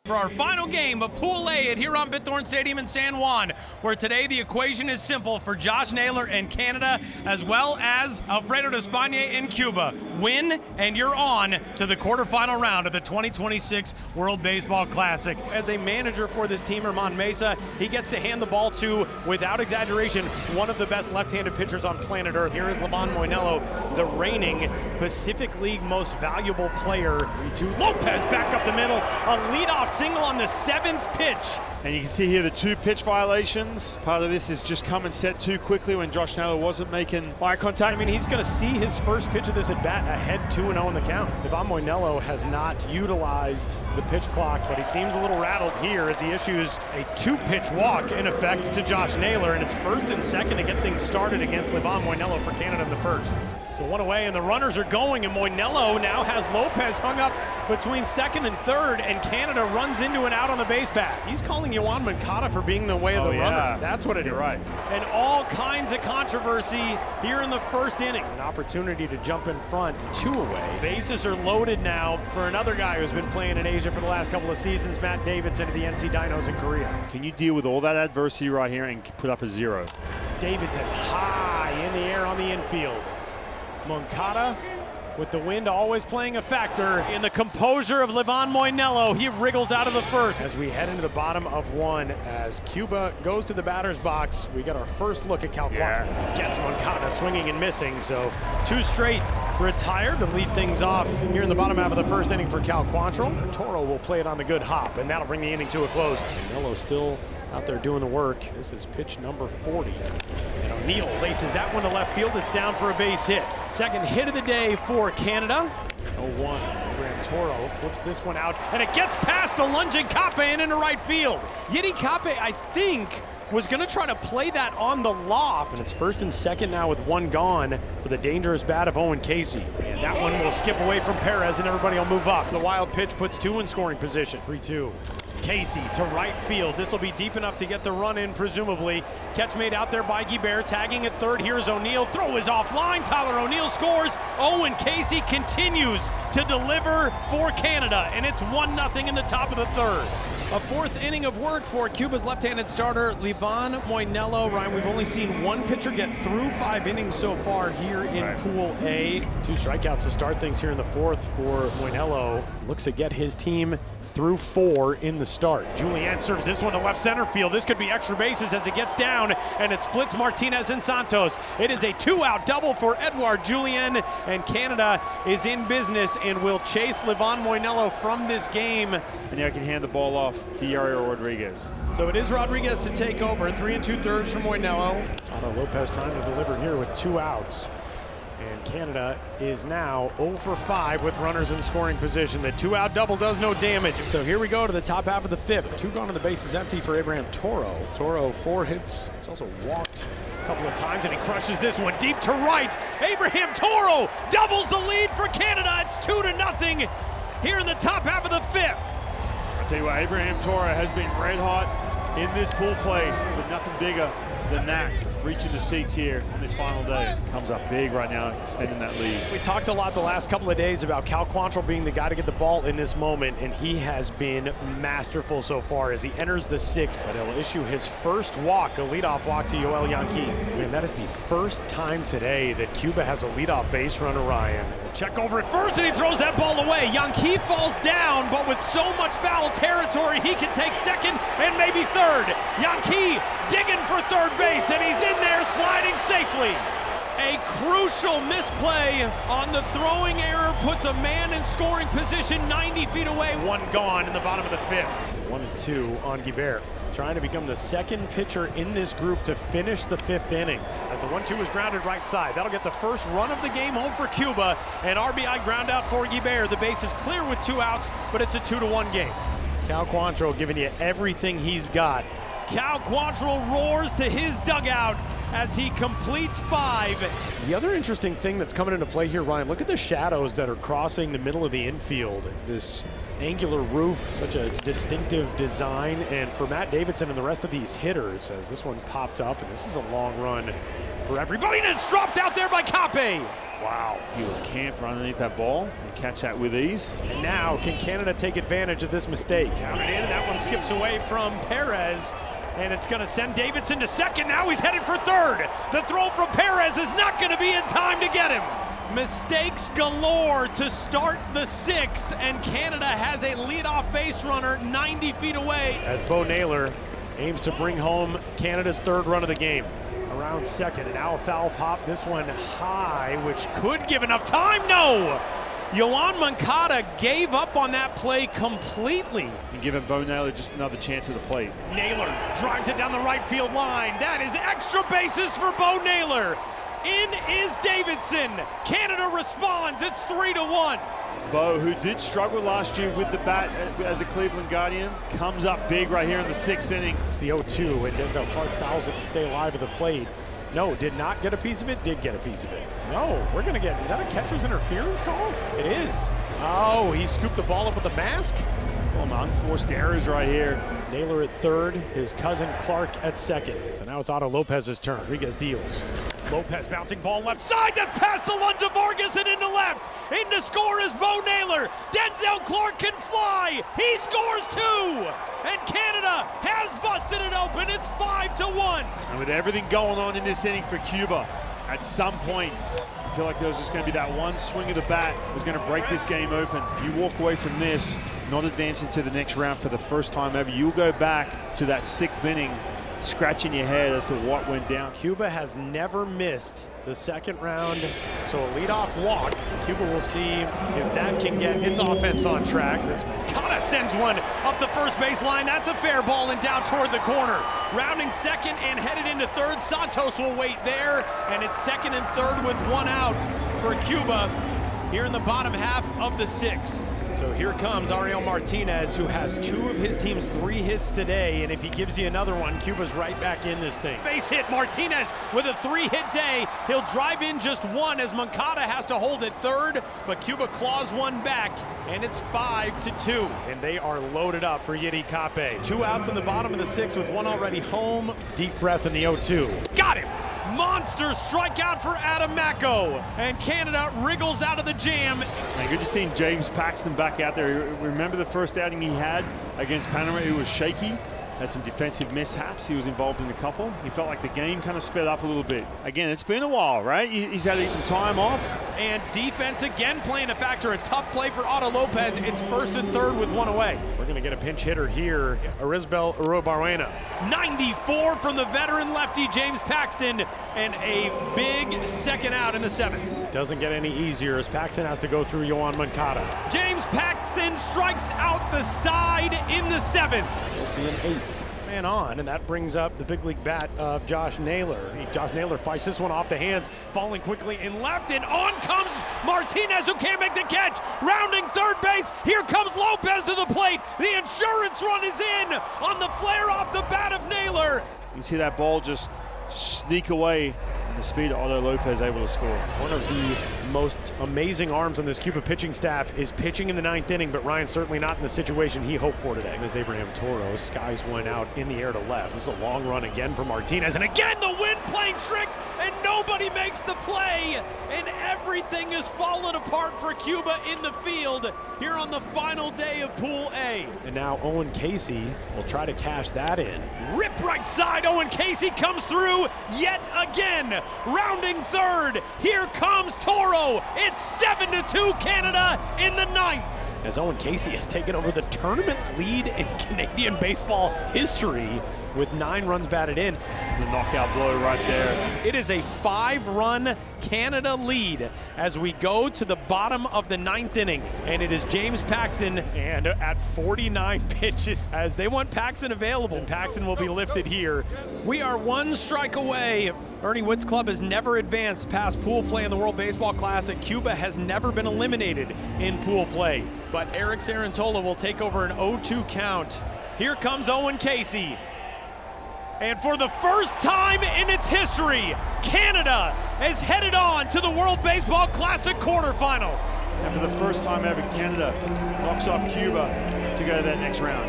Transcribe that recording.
for our final game of Pool A at Huron Bithorn Stadium in San Juan, where today the equation is simple for Josh Naylor and Canada, as well as Alfredo de Espagne in Cuba. Win, and you're on to the quarterfinal round of the 2026 World Baseball Classic. As a manager for this team, Ramon Mesa, he gets to hand the ball to, without exaggeration, one of the best left-handed pitchers on planet Earth. Here is Livan Moinelo, the reigning Pacific League most valuable player. 3-2, Lopez back up the middle, a leadoff single on the 7th pitch. And you can see here the 2 pitch violations. Part of this is just come and set too quickly when Josh Naylor wasn't making eye contact. I mean, he's going to see his first pitch of this at bat ahead 2-0 in the count. Livan Moinelo has not utilized the pitch clock, but he seems a little rattled here as he issues a 2-pitch walk in effect to Josh Naylor, and it's first and second to get things started against Livan Moinelo for Canada in the first. So one away, and the runners are going, and Moinelo now has Lopez hung up between second and third, and Canada runs into an out on the base path. He's calling Yoan Moncada for being the way of the runner. That's what it is. Right. And all kinds of controversy here in the first inning. An opportunity to jump in front, 2 away. Bases are loaded now for another guy who's been playing in Asia for the last couple of seasons, Matt Davidson of the NC Dinos in Korea. Can you deal with all that adversity right here and put up a 0? Davidson high in the air on the infield. Moncada, with the wind always playing a factor in the composure of Livan Moinelo. He wriggles out of the first. As we head into the bottom of 1, as Cuba goes to the batter's box, we get our first look at Cal Quantrill. Gets Moncada swinging and missing, so 2 straight retired to lead things off here in the bottom half of the first inning for Cal Quantrill. Toro will play it on the good hop, and that'll bring the inning to a close. Moinelo still out there doing the work. This is pitch number 40. And O'Neill laces that one to left field. It's down for a base hit. Second hit of the day for Canada. 0-1. Toro flips this one out, and it gets past the lunging Kape and into right field. Yiddy Kape, I think, was going to try to play that on the loft. And it's first and second now with 1 gone for the dangerous bat of Owen Casey. And that one will skip away from Perez, and everybody will move up. The wild pitch puts 2 in scoring position. 3-2. Casey to right field. This will be deep enough to get the run in, presumably. Catch made out there by Guibert, tagging at third. Here's O'Neill. Throw is offline. Tyler O'Neill scores. Owen Casey continues to deliver for Canada, and it's 1-0 in the top of the third. A 4th inning of work for Cuba's left-handed starter, Livan Moinelo. Ryan, we've only seen 1 pitcher get through 5 innings so far here in Pool A. 2 strikeouts to start things here in the 4th for Moinelo. Looks to get his team through 4 in the start. Julian serves this one to left center field. This could be extra bases as it gets down, and it splits Martinez and Santos. It is a 2-out double for Edouard Julien, and Canada is in business and will chase Livan Moinelo from this game. And now can hand the ball off to Yario Rodriguez. So it is Rodriguez to take over. 3 2/3 from Moinelo. Otto Lopez trying to deliver here with 2 outs. And Canada is now 0 for 5 with runners in scoring position. The 2-out double does no damage. So here we go to the top half of the 5th. 2 gone and the base is empty for Abraham Toro. Toro 4 hits. He's also walked a couple of times, and he crushes this one deep to right. Abraham Toro doubles the lead for Canada. It's 2-0 here in the top half of the 5th. I'll tell you what, Abraham Toro has been red hot in this pool play, but nothing bigger than that. Reaching the seats here on this final day. Comes up big right now, extending that lead. We talked a lot the last couple of days about Cal Quantrill being the guy to get the ball in this moment, and he has been masterful so far as he enters the 6th. But he'll issue his first walk, a leadoff walk to Yoel Yanqui. Man, that is the first time today that Cuba has a leadoff base runner, Ryan. Check over at first, and he throws that ball away. Yanqui falls down, but with so much foul territory, he can take second and maybe third. Yanqui digging for third base, and he's in there sliding safely. A crucial misplay on the throwing error puts a man in scoring position 90 feet away. 1 gone in the bottom of the 5th. 1-2 on Guibert. Trying to become the 2nd pitcher in this group to finish the 5th inning. As the 1-2 is grounded right side. That'll get the first run of the game home for Cuba. An RBI ground out for Guibert. The base is clear with 2 outs, but it's a 2-1 game. Cal Quantrill giving you everything he's got. Cal Quantrill roars to his dugout as he completes 5. The other interesting thing that's coming into play here, Ryan, look at the shadows that are crossing the middle of the infield. This angular roof, such a distinctive design, and for Matt Davidson and the rest of these hitters, as this one popped up, and this is a long run for everybody, and it's dropped out there by Kape. Wow, he was camped right underneath that ball and catch that with ease. And now, can Canada take advantage of this mistake? Counted in, and that one skips away from Perez. And it's going to send Davidson to second. Now he's headed for third. The throw from Perez is not going to be in time to get him. Mistakes galore to start the sixth, and Canada has a leadoff base runner 90 feet away. As Bo Naylor aims to bring home Canada's third run of the game. Around second, and now a foul pop. This one high, which could give enough time. No! Yoan Moncada gave up on that play completely. And giving Bo Naylor just another chance at the plate. Naylor drives it down the right field line. That is extra bases for Bo Naylor. In is Davidson. Canada responds. It's 3-1. Bo, who did struggle last year with the bat as a Cleveland Guardian, comes up big right here in the sixth inning. It's the 0-2, and Denzel Clark fouls it to stay alive at the plate. No, did not get a piece of it, did get a piece of it. No, we're gonna get, is that a catcher's interference call? It is. Oh, he scooped the ball up with the mask? Well, unforced errors right here. Naylor at third, his cousin Clark at second. So now it's Otto Lopez's turn. Rodriguez deals. Lopez bouncing ball left side. That's past the lunge of Vargas and into left. In to score is Bo Naylor. Denzel Clark can fly. He scores two. And Canada has busted it open. It's 5-1. And with everything going on in this inning for Cuba, at some point, I feel like there was just going to be that one swing of the bat that was going to break this game open. If you walk away from this, not advancing to the next round for the first time ever, you'll go back to that sixth inning scratching your head as to what went down. Cuba has never missed the second round, so a leadoff walk. Cuba will see if that can get its offense on track. Moncada sends one up the first base line. That's a fair ball and down toward the corner. Rounding second and headed into third. Santos will wait there, and it's second and third with one out for Cuba here in the bottom half of the sixth. So here comes Ariel Martinez, who has two of his team's 3 hits today, and if he gives you another one, Cuba's right back in this thing. Base hit, Martinez with a 3-hit day. He'll drive in just one as Moncada has to hold at third, but Cuba claws one back, and it's 5-2. And they are loaded up for Yiddy Cape. 2 outs in the bottom of the sixth with one already home. Deep breath in the 0-2. Got him! Monster strikeout for Adam Macko, and Canada wriggles out of the jam. And good to see James Paxton back out there. Remember the first outing he had against Panama? It was shaky, had some defensive mishaps. He was involved in a couple. He felt like the game kind of sped up a little bit. Again, it's been a while, right? He's had some time off. And defense again playing a factor. A tough play for Otto Lopez. It's first and third with one away. We're going to get a pinch hitter here, Arizbel Urubarrena. 94 from the veteran lefty James Paxton, and a big second out in the seventh. Doesn't get any easier as Paxton has to go through Yoan Moncada. James Paxton strikes out the side in the seventh. We'll see an eighth man on, and that brings up the big league bat of Josh Naylor. Josh Naylor fights this one off the hands, falling quickly in left, and on comes Martinez, who can't make the catch. Rounding third base, here comes Lopez to the plate. The insurance run is in on the flare off the bat of Naylor. You see that ball just sneak away, and the speed of Otto Lopez able to score. One of the most amazing arms on this Cuba pitching staff is pitching in the ninth inning, but Ryan's certainly not in the situation he hoped for today. As Abraham Toro skies one out in the air to left. This is a long run again for Martinez, and again the wind playing tricks, and nobody makes the play, and everything is falling apart for Cuba in the field here on the final day of Pool A. And now Owen Casey will try to cash that in. Rip right side, Owen Casey comes through yet again. Rounding third, here comes Toro. It's 7-2 Canada in the ninth. As Owen Casey has taken over the tournament lead in Canadian baseball history with 9 runs batted in. The knockout blow right there. It is a 5-run Canada lead as we go to the bottom of the ninth inning, and it is James Paxton, and at 49 pitches as they want Paxton available, and Paxton will be lifted here. We are 1 strike away. Ernie Witt's club has never advanced past pool play in the World Baseball Classic. Cuba has never been eliminated in pool play, but Eric Sarantola will take over an 0-2 count. Here comes Owen Casey. And for the first time in its history, Canada is headed on to the World Baseball Classic quarterfinal. And for the first time ever, Canada knocks off Cuba to go to that next round.